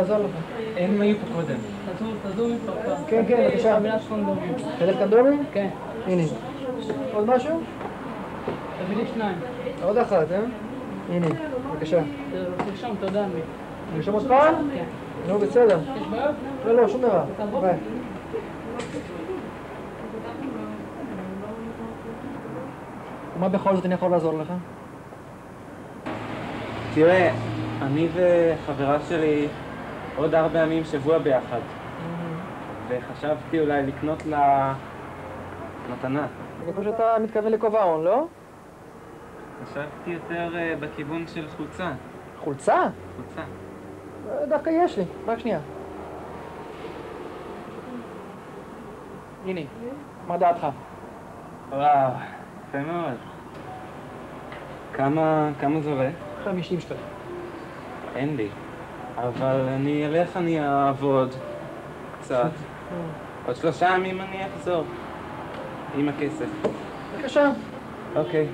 לעזור לך. הם היו פה קודם. תזור מפרפר. כן, כן, בבקשה. חבילה של קונדומים. חלק קנדומי? כן. הנה. עוד משהו? תביא לי 2. עוד אחת, הנה, בבקשה. תרשום, תודה מי. נרשום אותך? כן. נו, בסדר. יש בעיות? לא, שום דבר. ביי. מה בכל זאת אני יכול לעזור לך? תראה, אני וחברה שלי עוד 4 ימים שבוע ביחד. וחשבתי אולי לקנות לה מתנה. אני חושב שאתה מתכוון לכובע ההון, לא? חשבתי יותר בכיוון של חולצה. חולצה? חולצה. דווקא יש לי, רק שנייה. הנה, מה דעתך? וואו, יפה מאוד. כמה זה עולה? 50 שקלים. אין לי. אבל אני אעבוד קצת. עוד 3 ימים אני אחזור. עם הכסף. בבקשה. אוקיי,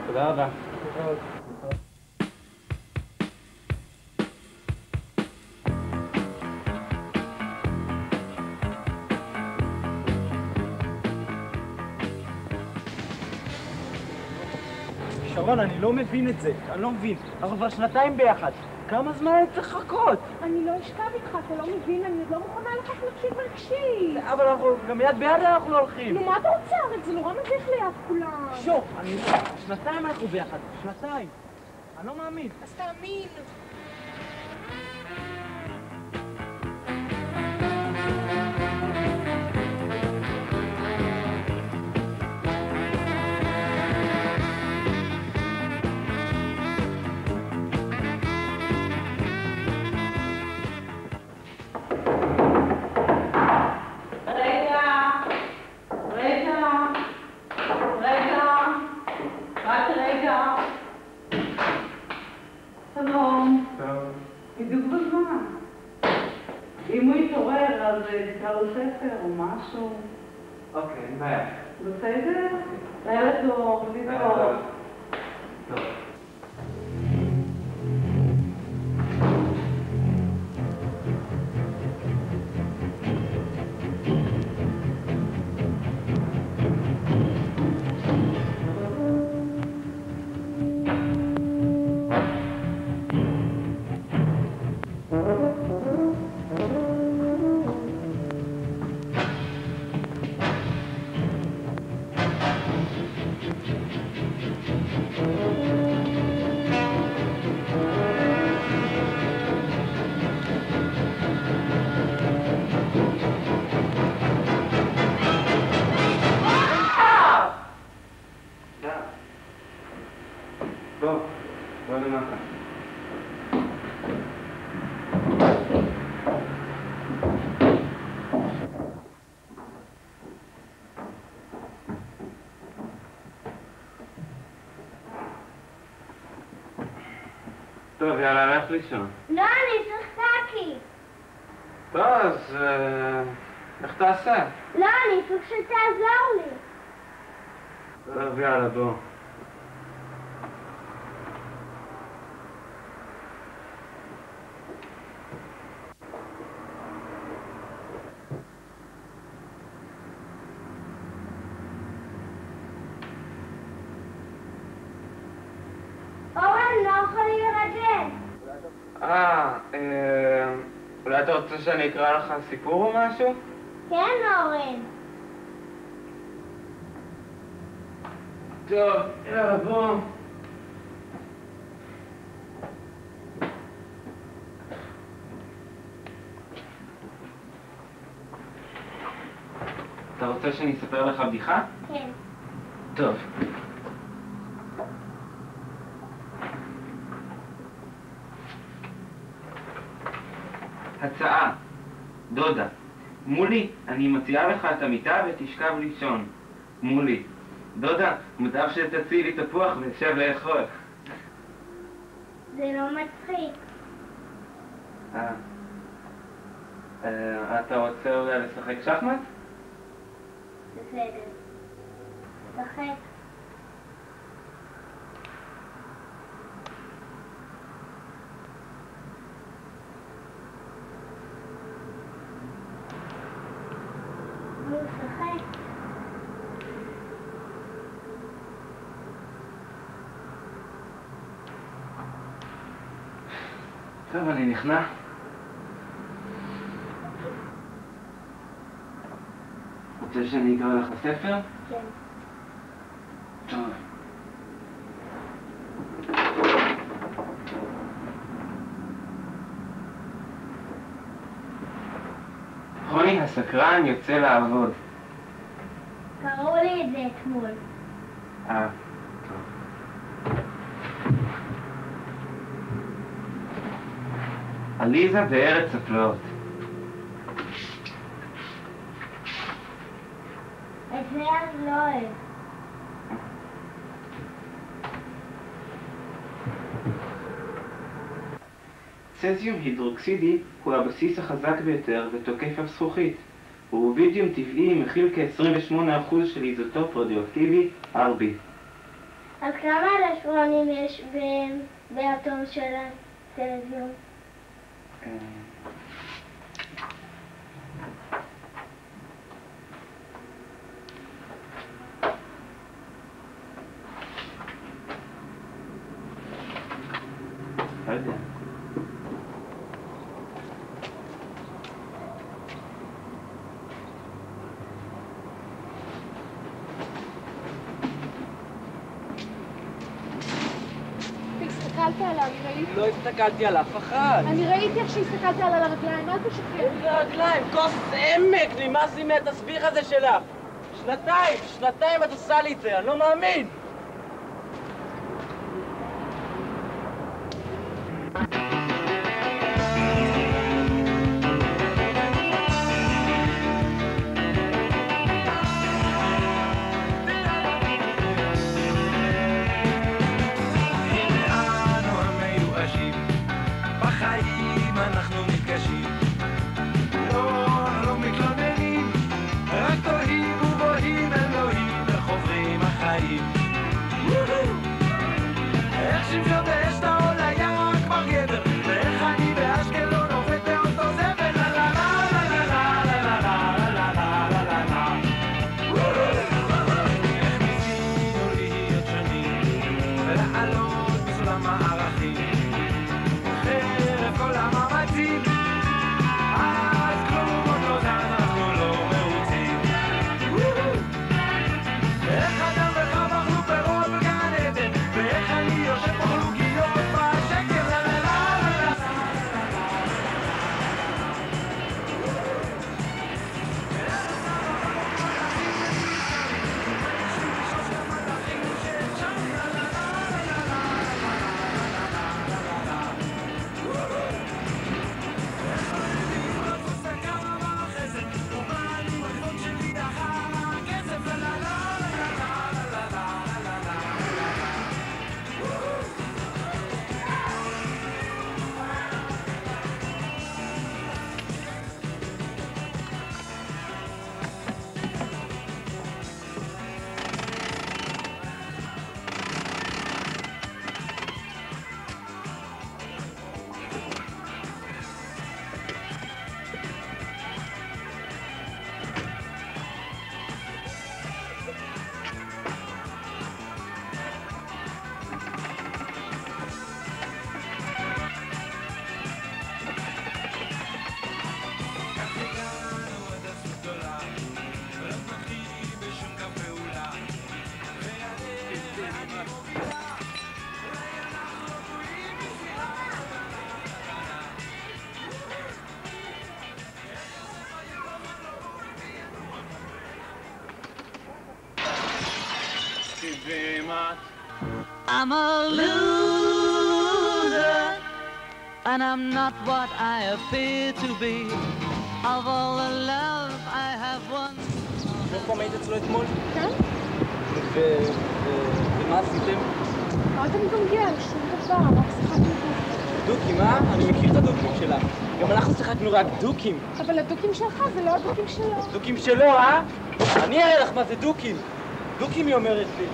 תודה רבה. שרון, אני לא מבין את זה, אני לא מבין. אנחנו כבר 2 ביחד. כמה זמן אני צריך לחכות? אני לא אשכב איתך, אתה לא מבין, אני עוד לא מוכנה לקחת נפשית ורגשית. אבל אנחנו גם יד ביד אנחנו הולכים. נו, מה אתה רוצה? הרי זה נורא מביך ליד כולם. שוב, 2 אנחנו ביחד, 2. אני לא מאמין. אז תאמין. בדיוק בזמן. אם הוא יתעורר, אז תקרא לו ספר או משהו. אוקיי, אין בעיה. בסדר? לילה טוב, להתראות. טוב. בוא למטה. טוב, יאללה, לך לישון. לא, אני צריך קקי. טוב, אז איך תעשה? לא, אני צריך שתעזור לי. טוב, יאללה, בוא. אורן, לא יכול להירגן. אולי אתה רוצה שאני אקרא לך סיפור או משהו? כן, אורן. טוב, יאללה, בוא. אתה רוצה שאני אספר לך בדיחה? כן. טוב. הצעה, דודה, מולי, אני מציעה לך את המיטה ותשכב לישון. מולי, דודה, מוטב שתציעי לי תפוח ושב לאכול. זה לא מצחיק. אתה רוצה אולי לשחק שחמט? בסדר. שחק. לשחק. טוב, אני נכנע. רוצה שאני אקרא לך ספר? כן. טוב. רוני הסקרן יוצא לעבוד. קראו לי את זה אתמול. טוב. עליזה בארץ הפלאות. את זה אני לא אוהב. צזיום הידרוקסידי הוא הבסיס החזק ביותר ותוקף הזכוכית. ורובידיום טבעי מכיל כ-28% של איזוטופ רדיואקטיבי RB. אז כמה אלקטרונים יש באטום של הצזיום? לא יודע. הסתכלת עליו, ראיתי. לא הסתכלתי על אף אחד. אני ראיתי איך שהסתכלת על הרגליים, מה זה שכן? איזה רגליים? כוס עמק, נמאס לי מהתסביך הזה שלך. שנתיים את עושה לי את זה, אני לא מאמין. I'm a loser, and I'm not what I appear to be. Of all the love I have won. עוד פעם היית אצלו אתמול? כן? ומה עשיתם? מה אתה מתגמגל? שום דבר, רק שיחקנו פה. דוקים, אה? אני מכיר את הדוקים שלך. גם אנחנו שיחקנו רק דוקים. אבל הדוקים שלך זה לא הדוקים שלו. דוקים שלו, אה? אני אראה לך מה זה דוקים. דוקים היא אומרת לי.